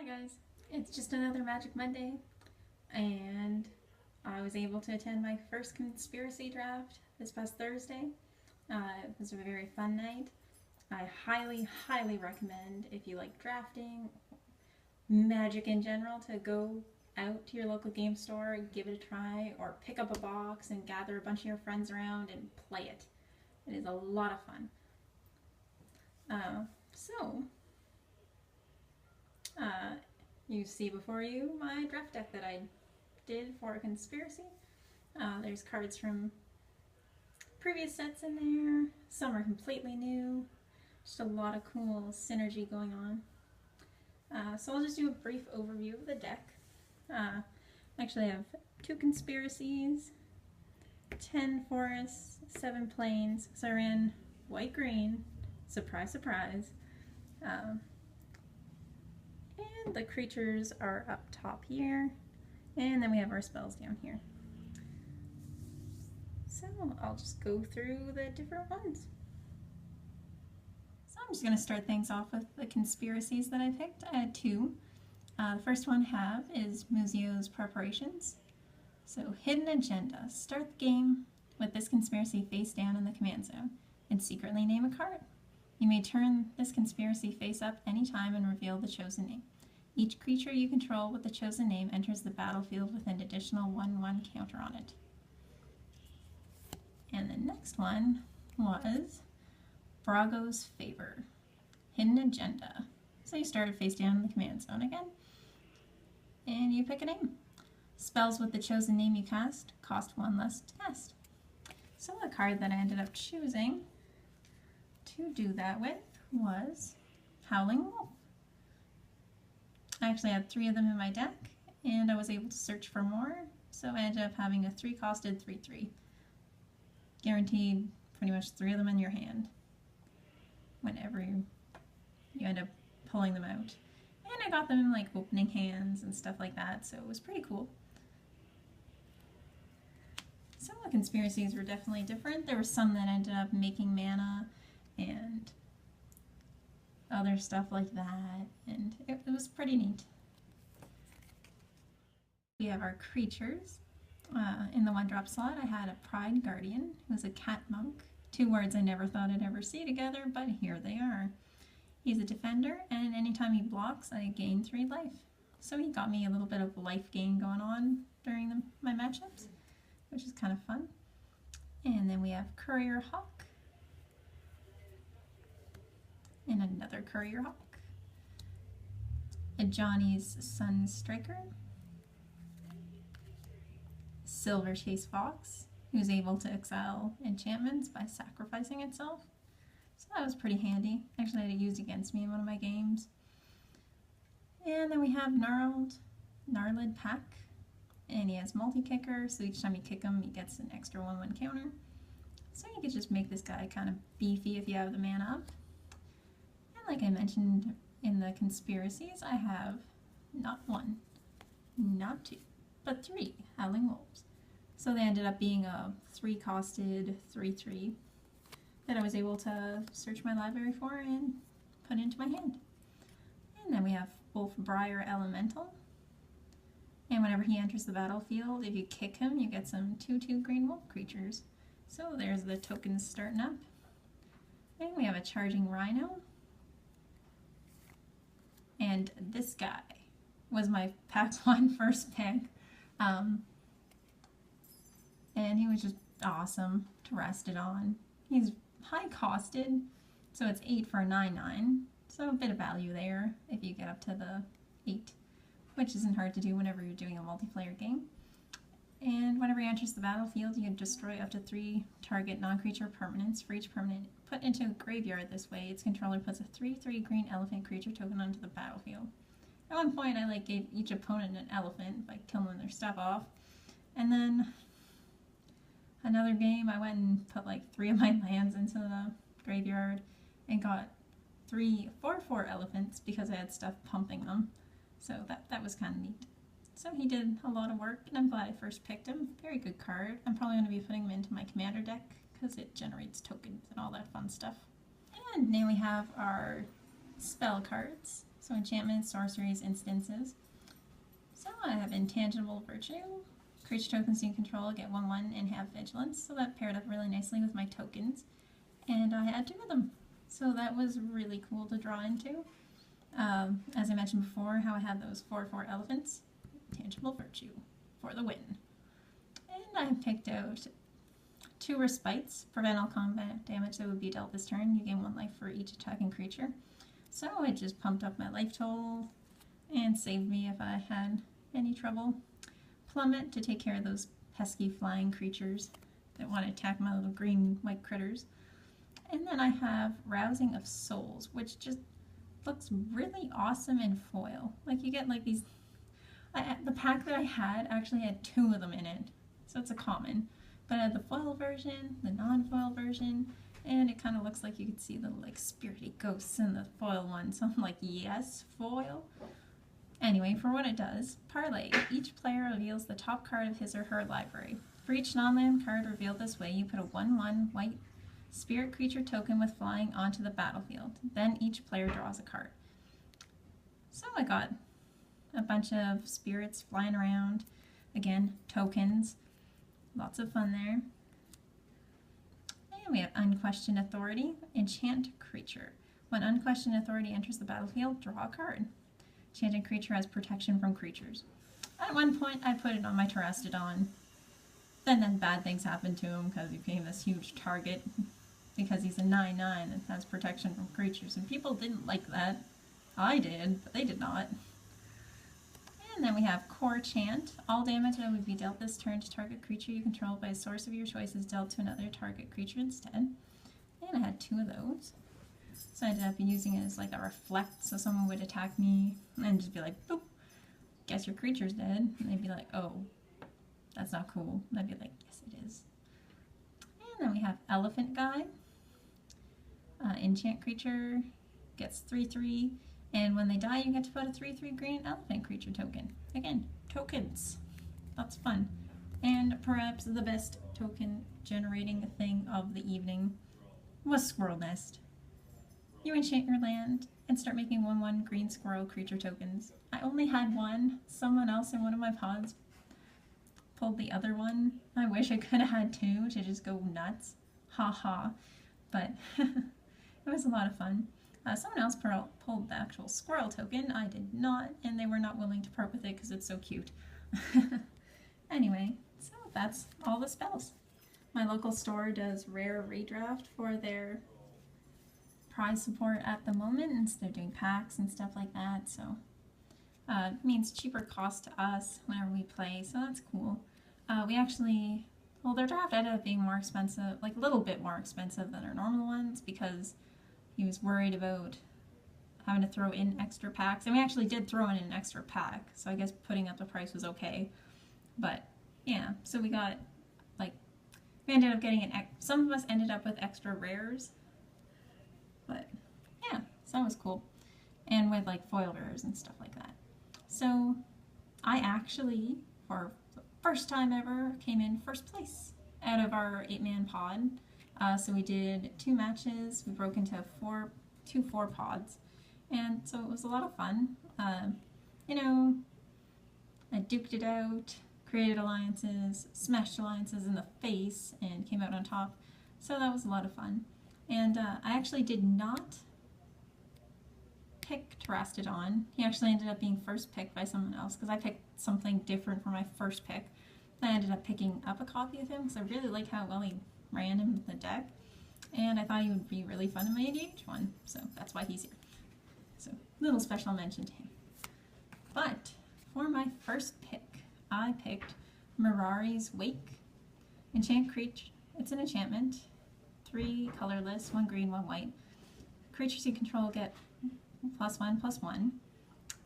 Hi guys, it's just another Magic Monday, and I was able to attend my first conspiracy draft this past Thursday. It was a very fun night. I highly recommend, if you like drafting, Magic in general, to go out to your local game store, give it a try, or pick up a box and gather a bunch of your friends around and play it. It is a lot of fun. So, uh, you see before you my draft deck that I did for a conspiracy. There's cards from previous sets in there. Some are completely new. Just a lot of cool synergy going on. So I'll just do a brief overview of the deck. Actually, I have 2 conspiracies, 10 forests, 7 plains. So I ran white-green. Surprise, surprise. And the creatures are up top here. And then we have our spells down here. So I'll just go through the different ones. So I'm just going to start things off with the conspiracies that I picked. I had 2. The first one I have is Muzio's Preparations. So Hidden Agenda. Start the game with this conspiracy face down in the command zone and secretly name a card. You may turn this conspiracy face up anytime and reveal the chosen name. Each creature you control with the chosen name enters the battlefield with an additional 1/1 counter on it. And the next one was Brago's Favor. Hidden Agenda. So you start face down in the command zone again. And you pick a name. Spells with the chosen name you cast cost 1 less to cast. So the card that I ended up choosing to do that with was Howling Wolf. I actually had 3 of them in my deck, and I was able to search for more, so I ended up having a 3-costed 3/3. Guaranteed pretty much 3 of them in your hand whenever you end up pulling them out. And I got them in like opening hands and stuff like that, so it was pretty cool. Some of the conspiracies were definitely different. There were some that ended up making mana and other stuff like that, and it was pretty neat. We have our creatures. In the 1-drop slot, I had a Pride Guardian, who's a cat monk. 2 words I never thought I'd ever see together, but here they are. He's a defender, and anytime he blocks, I gain 3 life. So he got me a little bit of life gain going on during my matchups, which is kind of fun. And then we have Courier Hawk. And another Courier Hawk. A Johnny's Sun Striker. Silver Chase Fox, who's able to exile enchantments by sacrificing itself. So that was pretty handy. Actually, I had it used against me in one of my games. And then we have Gnarled Pack. And he has multi-kicker, so each time you kick him, he gets an extra 1/1 counter. So you could just make this guy kind of beefy if you have the mana up. And like I mentioned in the conspiracies, I have not 1, not 2, but 3 Howling Wolves. So they ended up being a 3-costed 3/3 that I was able to search my library for and put into my hand. And then we have Wolfbriar Elemental. And whenever he enters the battlefield, if you kick him, you get some 2/2 green wolf creatures. So there's the tokens starting up. And we have a Charging Rhino. And this guy was my pack 1 first pick. And he was just awesome to rest it on. He's high costed, so it's 8 for a 9/9. So a bit of value there if you get up to the 8, which isn't hard to do whenever you're doing a multiplayer game. And whenever he enters the battlefield, you can destroy up to 3 target non-creature permanents. For each permanent put into a graveyard this way, its controller puts a 3/3 green elephant creature token onto the battlefield. At one point, I gave each opponent an elephant by killing their stuff off. And then another game, I went and put 3 of my lands into the graveyard and got 3 4/4 elephants because I had stuff pumping them. So that was kind of neat. So he did a lot of work, and I'm glad I first picked him. Very good card. I'm probably going to be putting him into my commander deck because it generates tokens and all that fun stuff. And now we have our spell cards. So enchantments, sorceries, instances. So I have Intangible Virtue. Creature tokens you control get 1/1 and have vigilance. So that paired up really nicely with my tokens. And I had 2 of them. So that was really cool to draw into. As I mentioned before, how I had those 4/4 elephants. Intangible Virtue for the win. And I picked out 2 Respites. Prevent all combat damage that would be dealt this turn. You gain 1 life for each attacking creature. So it just pumped up my life total and saved me if I had any trouble. Plummet to take care of those pesky flying creatures that want to attack my little green white critters. And then I have Rousing of Souls, which just looks really awesome in foil. Like you get like these, the pack that I had actually had 2 of them in it, so it's a common. But I had the foil version, the non-foil version, and it kind of looks like you could see the like spirity ghosts in the foil one. So I'm like, yes, foil. Anyway, for what it does, Parlay. Each player reveals the top card of his or her library. For each non-land card revealed this way, you put a 1/1 white spirit creature token with flying onto the battlefield. Then each player draws a card. So I got a bunch of spirits flying around. Again, tokens. Lots of fun there. And we have Unquestioned Authority. Enchant creature. When Unquestioned Authority enters the battlefield, draw a card. Enchanted creature has protection from creatures. At one point, I put it on my Terastodon. Then bad things happened to him because he became this huge target because he's a 9/9 and has protection from creatures. And people didn't like that. I did, but they did not. And then we have Core Chant. All damage that would be dealt this turn to target creature you control by a source of your choice is dealt to another target creature instead. And I had 2 of those. So I ended up using it as like a reflect, so someone would attack me and just be like, boop, guess your creature's dead. And they'd be like, oh, that's not cool. And I'd be like, yes it is. And then we have Elephant Guy. Enchant creature gets 3/3, and when they die you get to put a 3/3 green elephant creature token. Again, tokens. That's fun. And perhaps the best token generating thing of the evening was Squirrel Nest. You enchant your land and start making 1/1 green squirrel creature tokens. I only had 1. Someone else in one of my pods pulled the other one. I wish I could have had 2 to just go nuts. Ha ha. But it was a lot of fun. Someone else pulled the actual squirrel token. I did not, and they were not willing to part with it because it's so cute. Anyway, so that's all the spells. My local store does rare redraft for their prize support at the moment, and so they're doing packs and stuff like that, so it means cheaper cost to us whenever we play, so that's cool. We actually, well, their draft ended up being more expensive, like a little bit more expensive than our normal ones, because he was worried about having to throw in extra packs, and we actually did throw in an extra pack, so I guess putting up the price was okay. But yeah, so we got, like, we ended up getting some of us ended up with extra rares. But yeah, so that was cool. And with like foil rares and stuff like that. So I actually, for the first time ever, came in first place out of our 8-man pod. So we did 2 matches. We broke into 2 4 pods. And so it was a lot of fun. You know, I duked it out, created alliances, smashed alliances in the face, and came out on top. So that was a lot of fun. And I actually did not pick Terastodon. He actually ended up being first picked by someone else because I picked something different for my first pick. Then I ended up picking up a copy of him because I really like how well he ran in the deck. And I thought he would be really fun in my ADH one. So that's why he's here. So little special mention to him. But for my first pick, I picked Mirari's Wake. Enchant creature. It's an enchantment. 3 colorless, 1 green, 1 white. Creatures you control get +1/+1.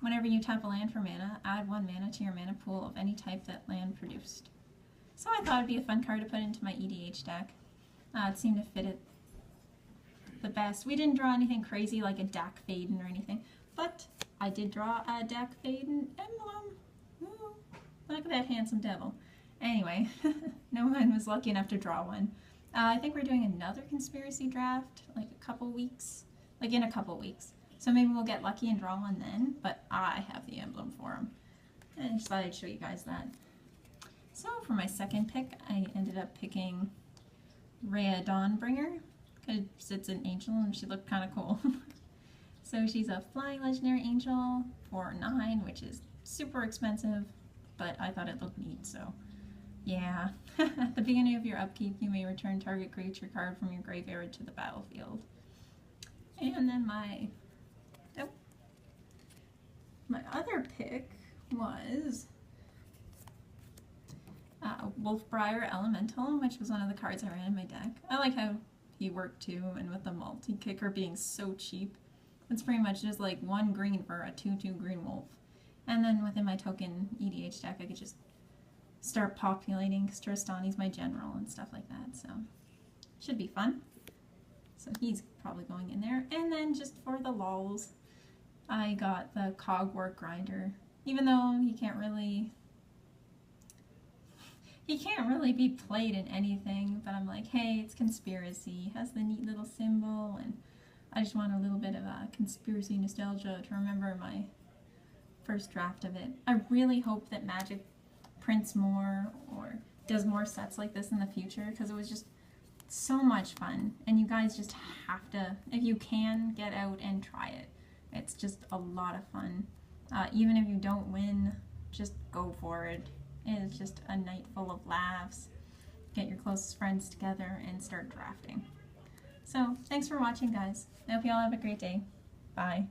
Whenever you tap a land for mana, add 1 mana to your mana pool of any type that land produced. So I thought it'd be a fun card to put into my EDH deck. It seemed to fit it the best. We didn't draw anything crazy like a Dak Faden or anything, but I did draw a Dak Faden emblem. Ooh, look at that handsome devil. Anyway, no one was lucky enough to draw one. I think we're doing another conspiracy draft, like in a couple weeks. So maybe we'll get lucky and draw one then, but I have the emblem for him. And I just thought I'd show you guys that. So for my second pick, I ended up picking Rhea Dawnbringer, because it's an angel and she looked kind of cool. So she's a flying legendary angel for 9, which is super expensive, but I thought it looked neat, so yeah. At the beginning of your upkeep, you may return target creature card from your graveyard to the battlefield. And then my other pick was Wolfbriar Elemental, which was one of the cards I ran in my deck. I like how he worked too, and with the multi-kicker being so cheap, it's pretty much just like 1 green for a 2/2 green wolf. And then within my token EDH deck, I could just start populating, because Tristani's my general and stuff like that, so should be fun. So he's probably going in there. And then just for the lulz, I got the Cogwork Grinder, even though he can't really be played in anything, but I'm like, hey, it's conspiracy, has the neat little symbol, and I just want a little bit of a conspiracy nostalgia to remember my first draft of it. I really hope that Magic prints more or does more sets like this in the future, because it was just so much fun, and you guys just have to, if you can, get out and try it. It's just a lot of fun. Even if you don't win, just go for it. It's just a night full of laughs. Get your closest friends together and start drafting. So, thanks for watching, guys. I hope you all have a great day. Bye.